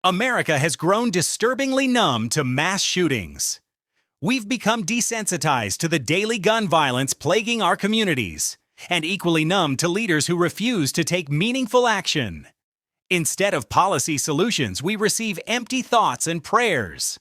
America has grown disturbingly numb to mass shootings. We've become desensitized to the daily gun violence plaguing our communities, and equally numb to leaders who refuse to take meaningful action. Instead of policy solutions, we receive empty thoughts and prayers.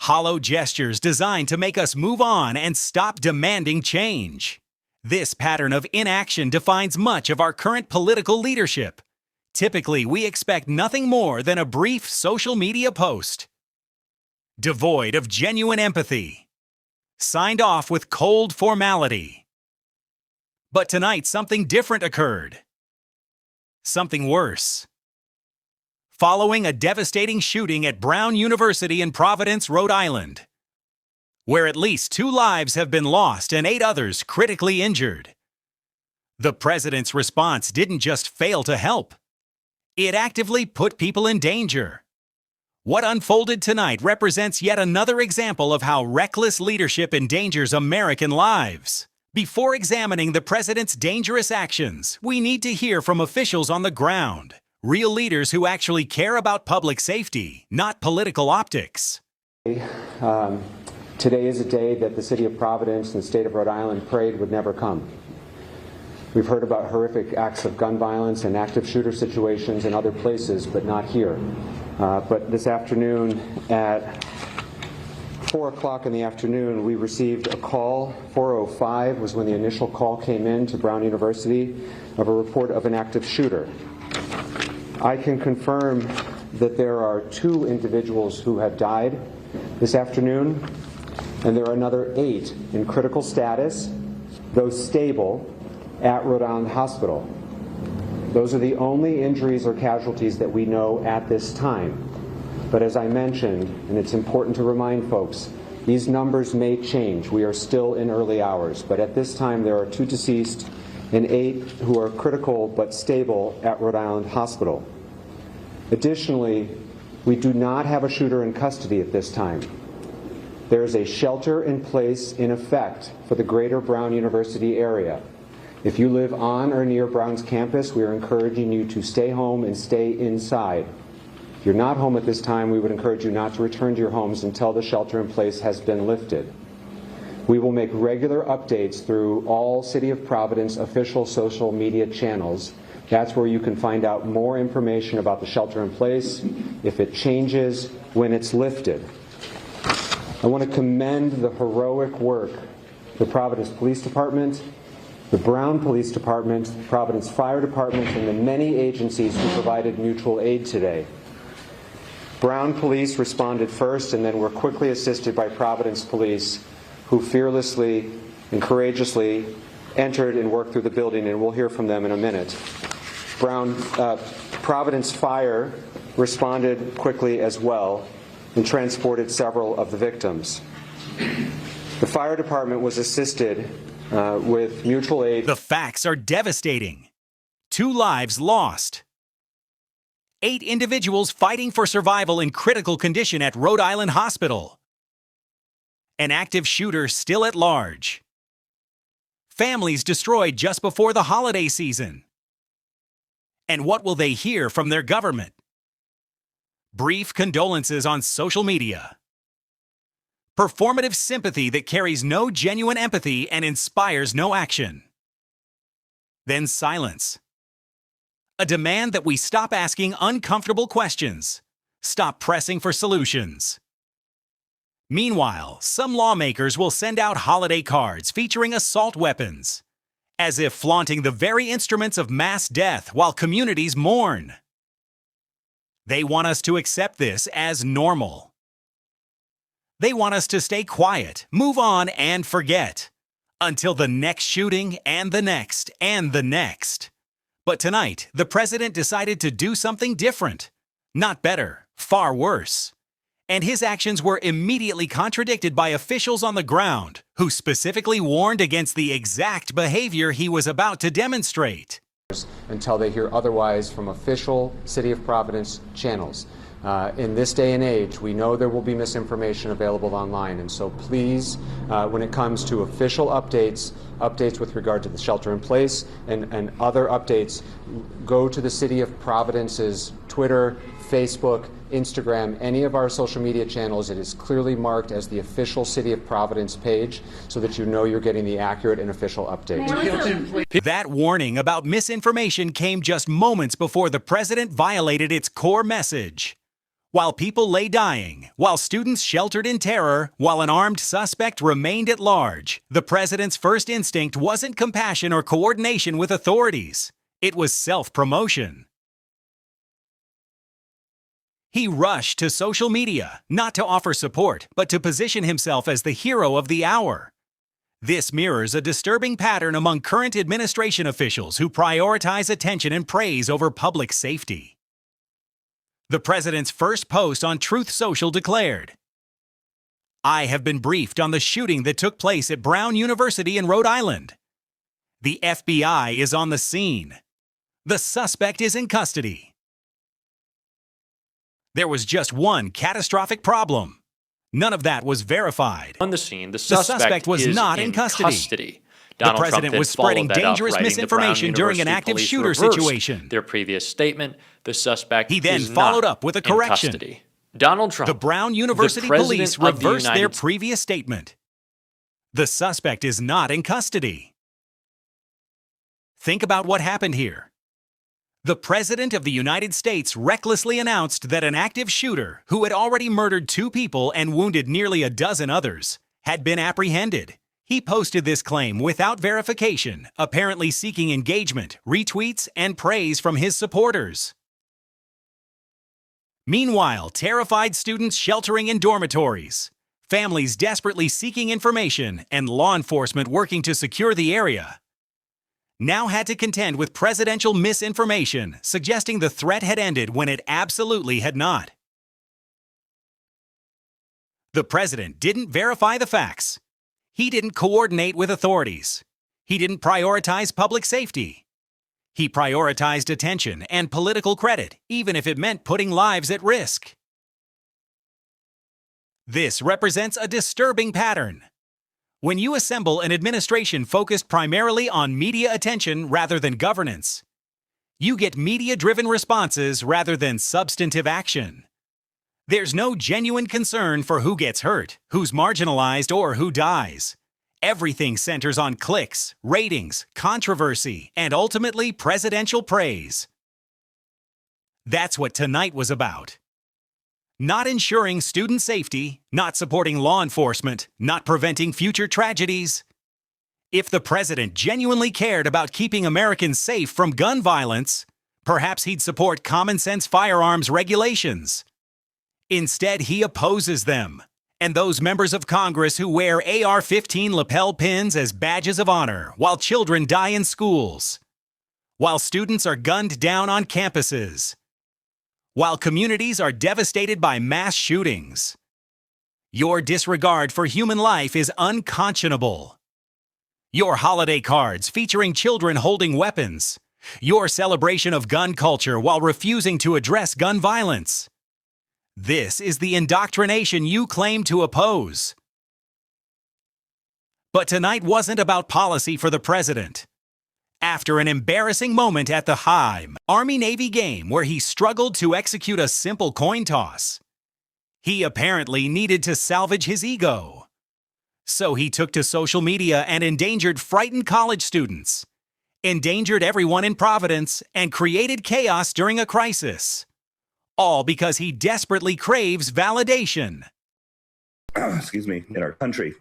Hollow gestures designed to make us move on and stop demanding change. This pattern of inaction defines much of our current political leadership. Typically, we expect nothing more than a brief social media post. Devoid of genuine empathy. Signed off with cold formality. But tonight, something different occurred. Something worse. Following a devastating shooting at Brown University in Providence, Rhode Island, where at least 2 lives have been lost and 8 others critically injured. The president's response didn't just fail to help. It actively put people in danger. What unfolded tonight represents yet another example of how reckless leadership endangers American lives. Before examining the president's dangerous actions, we need to hear from officials on the ground, real leaders who actually care about public safety, not political optics. Today is a day that the city of Providence and the state of Rhode Island prayed would never come. We've heard about horrific acts of gun violence and active shooter situations in other places, but not here. But this afternoon at 4 o'clock in the afternoon, we received a call. 4:05 was when the initial call came in to Brown University of a report of an active shooter. I can confirm that there are 2 individuals who have died this afternoon, and there are another 8 in critical status, those stable, at Rhode Island Hospital. Those are the only injuries or casualties that we know at this time. But as I mentioned, and it's important to remind folks, these numbers may change. We are still in early hours, but at this time there are 2 deceased and 8 who are critical but stable at Rhode Island Hospital. Additionally, we do not have a shooter in custody at this time. There is a shelter in place in effect for the greater Brown University area. If you live on or near Brown's campus, we are encouraging you to stay home and stay inside. If you're not home at this time, we would encourage you not to return to your homes until the shelter in place has been lifted. We will make regular updates through all City of Providence official social media channels. That's where you can find out more information about the shelter in place, if it changes, when it's lifted. I want to commend the heroic work of the Providence Police Department, the Brown Police Department, the Providence Fire Department, and the many agencies who provided mutual aid today. Brown Police responded first and then were quickly assisted by Providence Police, who fearlessly and courageously entered and worked through the building, and we'll hear from them in a minute. Providence Fire responded quickly as well and transported several of the victims. The fire department was assisted with mutual aid. The facts are devastating. 2 lives lost. 8 individuals fighting for survival in critical condition at Rhode Island Hospital. An active shooter still at large. Families destroyed just before the holiday season. And what will they hear from their government? Brief condolences on social media. Performative sympathy that carries no genuine empathy and inspires no action. Then silence. A demand that we stop asking uncomfortable questions, stop pressing for solutions. Meanwhile, some lawmakers will send out holiday cards featuring assault weapons, as if flaunting the very instruments of mass death while communities mourn. They want us to accept this as normal. They want us to stay quiet, move on, and forget until the next shooting and the next and the next. But tonight, the president decided to do something different. Not better, far worse. And his actions were immediately contradicted by officials on the ground, who specifically warned against the exact behavior he was about to demonstrate. Until they hear otherwise from official City of Providence channels. In this day and age, we know there will be misinformation available online, and so please, when it comes to official updates with regard to the shelter in place and other updates, go to the City of Providence's Twitter, Facebook, Instagram, any of our social media channels, it is clearly marked as the official City of Providence page so that you know you're getting the accurate and official update. That warning about misinformation came just moments before the president violated its core message. While people lay dying, while students sheltered in terror, while an armed suspect remained at large, the president's first instinct wasn't compassion or coordination with authorities. It was self-promotion. He rushed to social media, not to offer support, but to position himself as the hero of the hour. This mirrors a disturbing pattern among current administration officials who prioritize attention and praise over public safety. The president's first post on Truth Social declared, "I have been briefed on the shooting that took place at Brown University in Rhode Island. The FBI is on the scene. The suspect is in custody." There was just one catastrophic problem. None of that was verified. On the scene, the suspect was is not in custody. Donald The president Trump then was spreading followed that up, dangerous writing, misinformation "The Brown during an University active police shooter reversed situation." Their previous statement, the suspect He then is followed not up with a in correction. custody. Donald Trump, The Brown University the president police of the reversed their United previous statement. The suspect is not in custody. Think about what happened here. The President of the United States recklessly announced that an active shooter, who had already murdered 2 people and wounded nearly a dozen others, had been apprehended. He posted this claim without verification, apparently seeking engagement, retweets, and praise from his supporters. Meanwhile, terrified students sheltering in dormitories, families desperately seeking information, and law enforcement working to secure the area, now had to contend with presidential misinformation, suggesting the threat had ended when it absolutely had not. The president didn't verify the facts. He didn't coordinate with authorities. He didn't prioritize public safety. He prioritized attention and political credit, even if it meant putting lives at risk. This represents a disturbing pattern. When you assemble an administration focused primarily on media attention rather than governance, you get media-driven responses rather than substantive action. There's no genuine concern for who gets hurt, who's marginalized, or who dies. Everything centers on clicks, ratings, controversy, and ultimately presidential praise. That's what tonight was about. Not ensuring student safety, not supporting law enforcement, not preventing future tragedies. If the president genuinely cared about keeping Americans safe from gun violence, perhaps he'd support common-sense firearms regulations. Instead, he opposes them, and those members of Congress who wear AR-15 lapel pins as badges of honor while children die in schools, while students are gunned down on campuses, while communities are devastated by mass shootings. Your disregard for human life is unconscionable. Your holiday cards featuring children holding weapons, your celebration of gun culture while refusing to address gun violence. This is the indoctrination you claim to oppose. But tonight wasn't about policy for the president. After an embarrassing moment at the high Army-Navy game where he struggled to execute a simple coin toss, he apparently needed to salvage his ego. So he took to social media and endangered frightened college students, endangered everyone in Providence, and created chaos during a crisis. All because he desperately craves validation. Excuse me, in our country.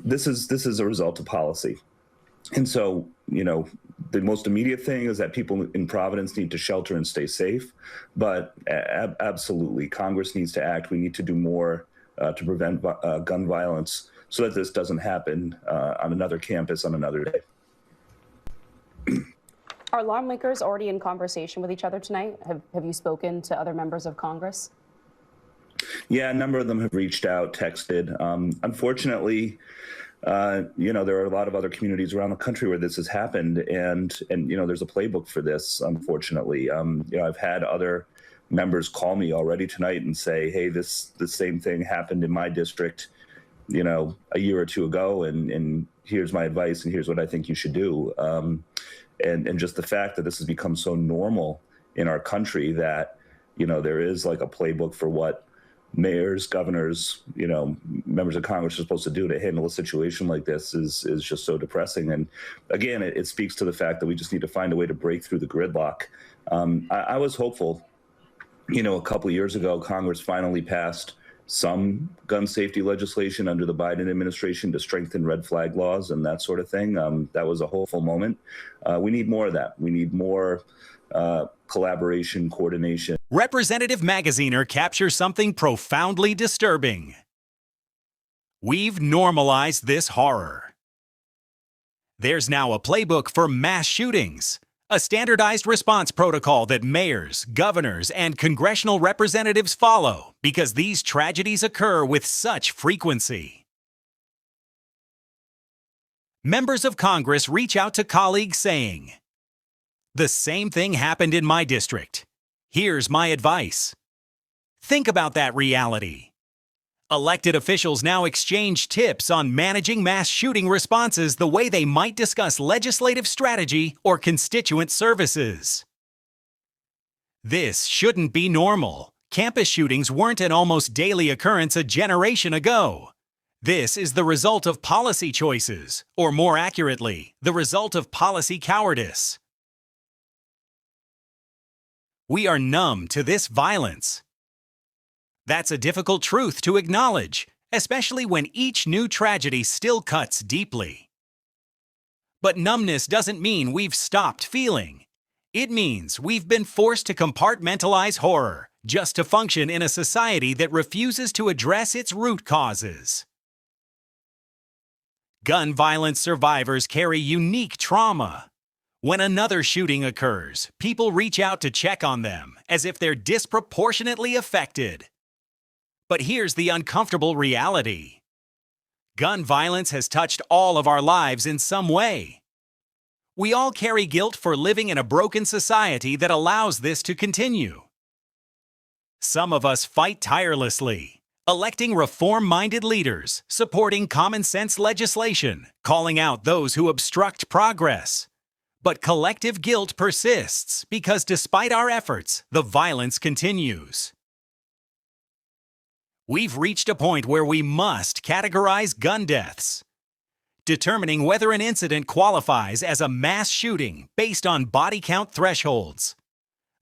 This is a result of policy. And so, the most immediate thing is that people in Providence need to shelter and stay safe. But absolutely, Congress needs to act. We need to do more to prevent gun violence so that this doesn't happen on another campus on another day. Are lawmakers already in conversation with each other tonight? Have you spoken to other members of Congress? Yeah, a number of them have reached out, texted. Unfortunately, there are a lot of other communities around the country where this has happened, and there's a playbook for this. Unfortunately, I've had other members call me already tonight and say, "Hey, the same thing happened in my district, a year or two ago, and here's my advice, and here's what I think you should do." And just the fact that this has become so normal in our country that there is like a playbook for what mayors, governors, members of Congress are supposed to do to handle a situation like this is just so depressing. And again, it speaks to the fact that we just need to find a way to break through the gridlock. I was hopeful, a couple of years ago, Congress finally passed some gun safety legislation under the Biden administration to strengthen red flag laws and that sort of thing. That was a hopeful moment. We need more of that. We need more collaboration, coordination. Representative Magaziner captures something profoundly disturbing. We've normalized this horror. There's now a playbook for mass shootings, a standardized response protocol that mayors, governors, and congressional representatives follow because these tragedies occur with such frequency. Members of Congress reach out to colleagues saying, "The same thing happened in my district. Here's my advice." Think about that reality. Elected officials now exchange tips on managing mass shooting responses the way they might discuss legislative strategy or constituent services. This shouldn't be normal. Campus shootings weren't an almost daily occurrence a generation ago. This is the result of policy choices, or more accurately, the result of policy cowardice. We are numb to this violence. That's a difficult truth to acknowledge, especially when each new tragedy still cuts deeply. But numbness doesn't mean we've stopped feeling. It means we've been forced to compartmentalize horror just to function in a society that refuses to address its root causes. Gun violence survivors carry unique trauma. When another shooting occurs, people reach out to check on them as if they're disproportionately affected. But here's the uncomfortable reality. Gun violence has touched all of our lives in some way. We all carry guilt for living in a broken society that allows this to continue. Some of us fight tirelessly, electing reform-minded leaders, supporting common-sense legislation, calling out those who obstruct progress. But collective guilt persists because despite our efforts, the violence continues. We've reached a point where we must categorize gun deaths, determining whether an incident qualifies as a mass shooting based on body count thresholds.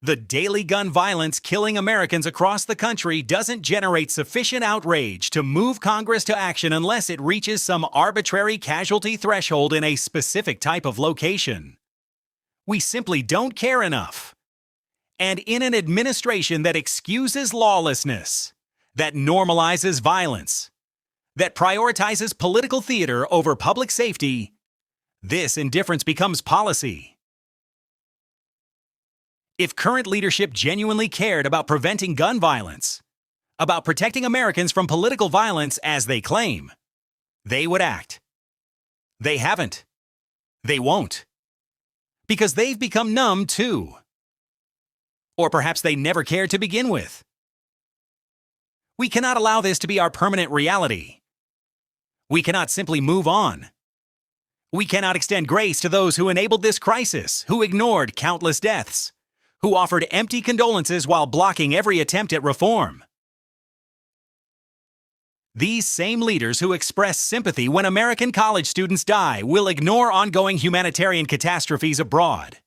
The daily gun violence killing Americans across the country doesn't generate sufficient outrage to move Congress to action unless it reaches some arbitrary casualty threshold in a specific type of location. We simply don't care enough. And in an administration that excuses lawlessness, that normalizes violence, that prioritizes political theater over public safety, this indifference becomes policy. If current leadership genuinely cared about preventing gun violence, about protecting Americans from political violence as they claim, they would act. They haven't. They won't. Because they've become numb too. Or perhaps they never cared to begin with. We cannot allow this to be our permanent reality. We cannot simply move on. We cannot extend grace to those who enabled this crisis, who ignored countless deaths, who offered empty condolences while blocking every attempt at reform. These same leaders who express sympathy when American college students die will ignore ongoing humanitarian catastrophes abroad.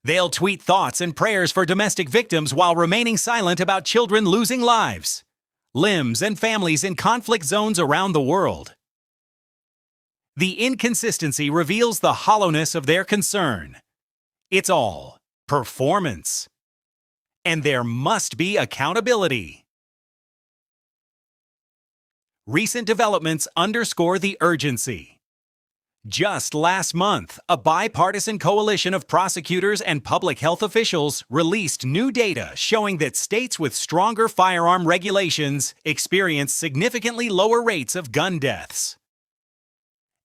They'll tweet thoughts and prayers for domestic victims while remaining silent about children losing lives, limbs, and families in conflict zones around the world. The inconsistency reveals the hollowness of their concern. It's all performance. And there must be accountability. Recent developments underscore the urgency. Just last month, a bipartisan coalition of prosecutors and public health officials released new data showing that states with stronger firearm regulations experience significantly lower rates of gun deaths.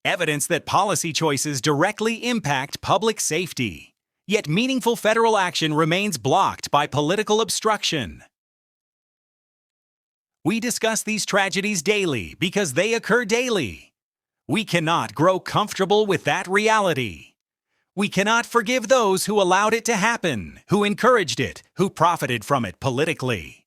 Evidence that policy choices directly impact public safety, yet meaningful federal action remains blocked by political obstruction. We discuss these tragedies daily because they occur daily. We cannot grow comfortable with that reality. We cannot forgive those who allowed it to happen, who encouraged it, who profited from it politically.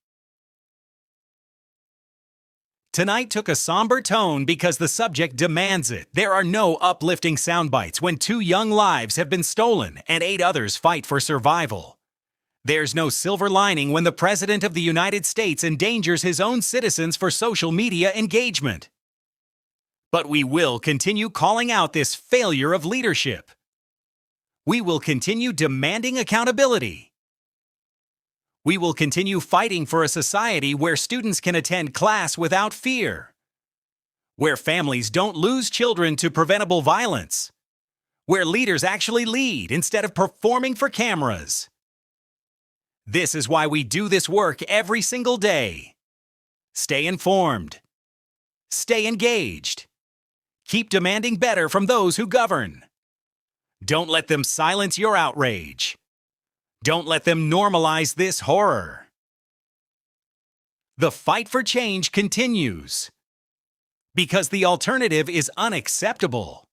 Tonight took a somber tone because the subject demands it. There are no uplifting soundbites when 2 young lives have been stolen and 8 others fight for survival. There's no silver lining when the President of the United States endangers his own citizens for social media engagement. But we will continue calling out this failure of leadership. We will continue demanding accountability. We will continue fighting for a society where students can attend class without fear, where families don't lose children to preventable violence, where leaders actually lead instead of performing for cameras. This is why we do this work every single day. Stay informed. Stay engaged. Keep demanding better from those who govern. Don't let them silence your outrage. Don't let them normalize this horror. The fight for change continues because the alternative is unacceptable.